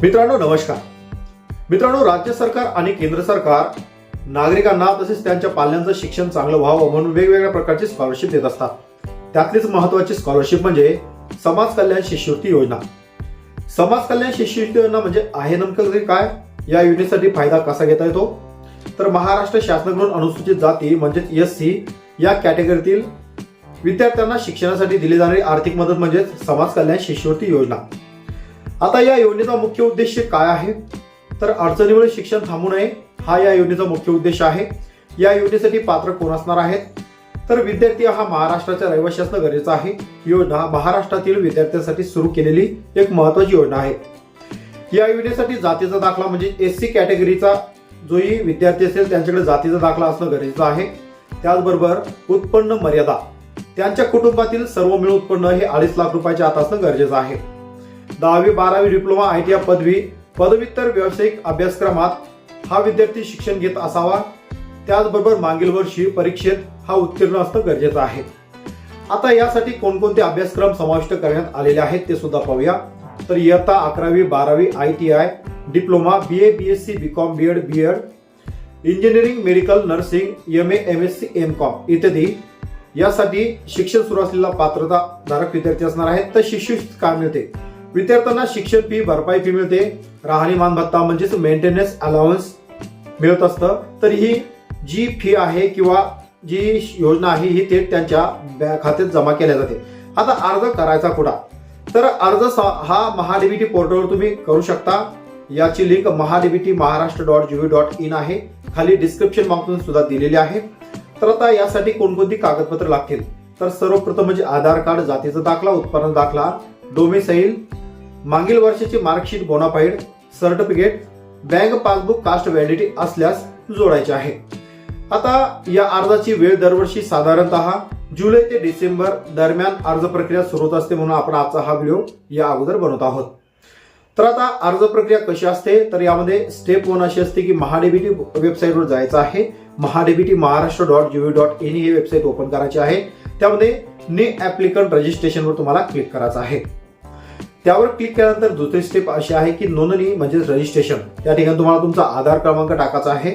मित्रांनो नमस्कार. मित्रांनो, राज्य सरकार आणि केंद्र सरकार नागरिकांना तसेच त्यांच्या पाल्यांचं शिक्षण चांगलं व्हावं म्हणून वेगवेगळ्या प्रकारची स्कॉलरशिप देत असतात. त्यातलीच महत्त्वाची स्कॉलरशिप म्हणजे समाज कल्याण शिष्यवृत्ती योजना. समाज कल्याण शिष्यवृत्ती योजना म्हणजे आहे नेमकं काय, या योजनेसाठी फायदा कसा घेता येतो? तर महाराष्ट्र शासनाकडून अनुसूचित जाती म्हणजेच SC या कॅटेगरीतील विद्यार्थ्यांना शिक्षणासाठी दिली जाणारी आर्थिक मदत म्हणजे समाज कल्याण शिष्यवृत्ती योजना. आता या योजनेचा मुख्य उद्देश काय आहे? तर अडचणीमुळे शिक्षण थांबू नये हा या योजनेचा मुख्य उद्देश आहे. या योजनेसाठी पात्र कोण असणार आहेत? तर विद्यार्थी हा महाराष्ट्राचा रहिवासी असणं गरजेचं आहे. ही योजना महाराष्ट्रातील विद्यार्थ्यांसाठी सुरू केलेली एक महत्त्वाची योजना आहे. या योजनेसाठी जातीचा दाखला म्हणजे SC कॅटेगरीचा जोही विद्यार्थी असेल त्यांच्याकडे जातीचा दाखला असणं गरजेचं आहे. त्याचबरोबर उत्पन्न मर्यादा त्यांच्या कुटुंबातील सर्व मिळून उत्पन्न हे 2.5 लाख रुपयाच्या आत असणं गरजेचं आहे. 10वी 12वी डिप्लोमा ITI पदवी पदव्युत्तर व्यावसायिक अभ्यासक्रमात हा विद्यार्थी शिक्षण घेत असावा. त्याचबरोबर मागील वर्षी परीक्षेत हा उत्तीर्ण असणं गरजेचं आहे. आता यासाठी कोणकोणते अभ्यासक्रम समाविष्ट करण्यात आलेले आहेत ते सुद्धा पाहूया. तर इयत्ता 11वी 12वी ITI diploma BA BSc BCom BEd BEd engineering medical nursing MA MSc MCom इत्यादी यासाठी शिक्षण सुरू असलेला पात्रता धारक विद्यार्थी असणार आहेत. तर शिष्यवृत्ती काय मिळते? विद्यार्थ्यांना शिक्षण फी भरपाई फी मिळते, राहणीमान भत्ता म्हणजेच मेंटेनन्स अलाउन्स मिळत असतं. तर ही जी फी आहे किंवा जी योजना आहे ही थेट त्यांच्या बँक खात्यात जमा केल्या जाते. आता अर्ज करायचा कुठं? तर अर्ज हा महाडीबीटी पोर्टलवर तुम्ही करू शकता. याची लिंक mahadbt.maharashtra.gov.in आहे. खाली डिस्क्रिप्शन बॉक्समध्ये सुद्धा दिलेली आहे. तर आता यासाठी कोणकोणती कागदपत्र लागतील? तर सर्वप्रथम म्हणजे आधार कार्ड, जातीचा दाखला, उत्पन्न दाखला, डोमिसाईल, मागील वर्षाची marksheet, bonafide certificate, bank passbook, caste validity असल्यास जोडायचे आहे. आता या अर्जाची वेळ दरवर्षी साधारणतः जुलै ते डिसेंबर दरम्यान अर्ज प्रक्रिया सुरू होत असते, म्हणून आपण आजचा हा व्हिडिओ या अगोदर बनवत आहोत. तर आता अर्ज प्रक्रिया कशी असते? तर यामध्ये स्टेप 1 अशी असते की महाडीबीटी वेबसाईटवर जायचं आहे. mahadbt.maharashtra.gov.in ही वेबसाईट ओपन करायची आहे. त्यामध्ये न्यू ऍप्लिकंट रजिस्ट्रेशनवर तुम्हाला क्लिक करायचं आहे. त्यावर क्लिक केल्यानंतर दुसरी स्टेप अशी आहे की नोंदणी म्हणजे रजिस्ट्रेशन. त्या ठिकाणी तुम्हाला तुमचा आधार क्रमांक टाकायचा आहे.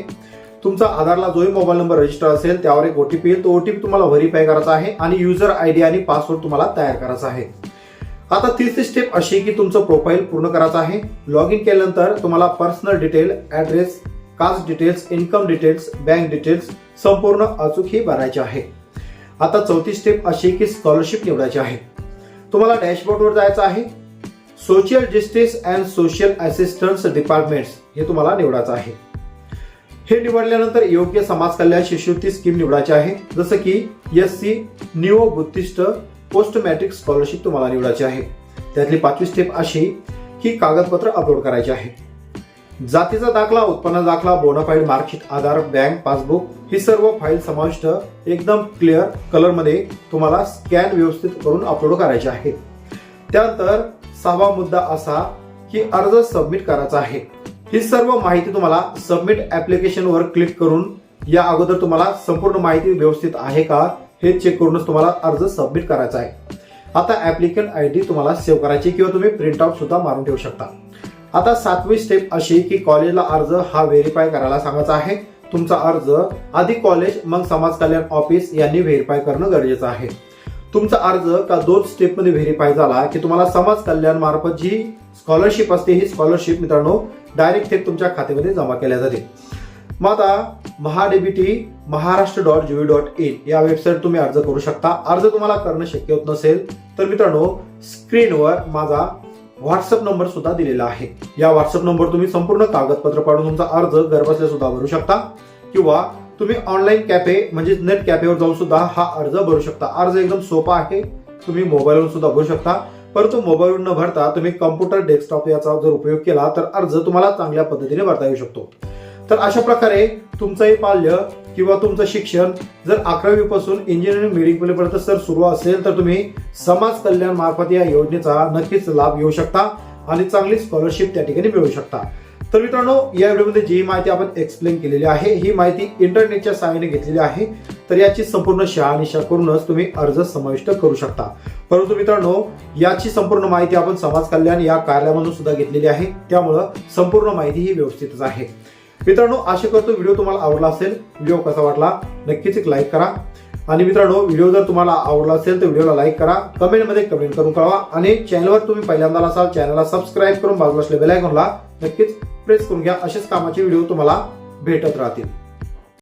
तुमचा आधारला जोही मोबाईल नंबर रजिस्टर असेल त्यावर एक OTP येईल. तो OTP तुम्हाला व्हेरीफाय करायचा आहे आणि युजर ID आणि पासवर्ड तुम्हाला तयार करायचा आहे. आता तिसरी स्टेप अशी की तुमचं प्रोफाईल पूर्ण करायचं आहे. लॉग इन केल्यानंतर तुम्हाला personal detail, address, caste details, income details, bank details संपूर्ण अचूक ही भरायची आहे. आता चौथी स्टेप अशी की स्कॉलरशिप निवडायची आहे. तुम्हाला डॅशबोर्डवर जायचं आहे. Social justice and social assistance departments हे तुम्हाला निवडायचं आहे. हे निवडल्यानंतर योग्य समाज कल्याण शिष्यवृत्ती स्कीम निवडायची आहे. जसं की SC neo Buddhist post matric scholarship तुम्हाला निवडायची आहे. त्यातली 5वी स्टेप अशी की कागदपत्र अपलोड करायची आहे. जातीचा दाखला, उत्पन्न दाखला, बोनाफाईड, मार्कशीट, आधार, बँक पासबुक ही सर्व फाईल समाविष्ट एकदम क्लिअर कलरमध्ये तुम्हाला स्कॅन व्यवस्थित करून अपलोड करायचे आहे. त्यानंतर 6वा मुद्दा असा की अर्ज सबमिट करायचा आहे. ही सर्व माहिती तुम्हाला सबमिट ऍप्लिकेशनवर क्लिक करून या अगोदर तुम्हाला संपूर्ण माहिती व्यवस्थित आहे का हे चेक करूनच तुम्हाला अर्ज सबमिट करायचा आहे. आता ऍप्लिकंट ID तुम्हाला सेव्ह करायची किंवा तुम्ही प्रिंट आउट सुद्धा मारून ठेवू शकता. आता 7वी स्टेप अशी की कॉलेजला अर्ज हा व्हेरीफाय करायला सांगायचा आहे. तुमचा अर्ज आधी कॉलेज मग समाज कल्याण ऑफिस यांनी व्हेरीफाय करणं गरजेचं आहे. तुमचा अर्ज का 2 स्टेपमध्ये व्हेरीफाय झाला की तुम्हाला समाज कल्याण मार्फत जी स्कॉलरशिप असते ही स्कॉलरशिप मित्रांनो डायरेक्ट थेट तुमच्या खात्यामध्ये जमा केल्या जाते. मग आता mahadbt maharashtra.gov.in या वेबसाईट तुम्ही अर्ज करू शकता. अर्ज तुम्हाला करणं शक्य होत नसेल तर मित्रांनो स्क्रीनवर माझा व्हॉट्सअप नंबर सुद्धा दिलेला आहे. या व्हॉट्सअप नंबर तुम्ही संपूर्ण कागदपत्र पाडून तुमचा अर्ज घरबसल्या सुद्धा भरू शकता किंवा तुम्ही ऑनलाईन कॅफे म्हणजे नेट कॅफेवर जाऊन सुद्धा हा अर्ज भरू शकता. अर्ज एकदम सोपा आहे. तुम्ही मोबाईलवर सुद्धा भरू शकता. परंतु मोबाईलवर न भरता तुम्ही कॉम्प्युटर डेस्कटॉप याचा जर उपयोग केला तर अर्ज तुम्हाला चांगल्या पद्धतीने भरता येऊ शकतो. तर अशा प्रकारे तुमचंही पाल्य किंवा तुमचं शिक्षण जर 11वी पासून इंजिनिअरिंग मेडिकल पर्यंत जर सुरू असेल तर तुम्ही समाज कल्याण मार्फत या योजनेचा नक्कीच लाभ घेऊ शकता आणि चांगली स्कॉलरशिप त्या ठिकाणी मिळवू शकता. तर मित्रांनो या व्हिडिओमध्ये जी माहिती आपण एक्सप्लेन केलेली आहे ही माहिती इंटरनेटच्या सहाय्याने घेतलेली आहे. तर तर याची संपूर्ण शहानिशा करूनच तुम्ही अर्ज समाविष्ट करू शकता. परंतु मित्रांनो, याची संपूर्ण माहिती आपण समाज कल्याण या कार्यालयामधून सुद्धा घेतलेली आहे, त्यामुळं संपूर्ण माहिती ही व्यवस्थितच आहे. मित्रांनो, आशा करतो व्हिडिओ तुम्हाला आवडला असेल. व्हिडिओ कसा वाटला नक्कीच एक लाईक करा. आणि मित्रांनो, व्हिडिओ जर तुम्हाला आवडला असेल तर व्हिडिओला लाईक करा, कमेंटमध्ये कमेंट करून कळवा. आणि चॅनलवर तुम्ही पहिल्यांदा असाल, चॅनलला सबस्क्राईब करून बाजूला असलेल्या बेल आयकॉनला नक्कीच प्रेस करून घ्या. असेच कामाचे व्हिडिओ तुम्हाला भेटत राहतील.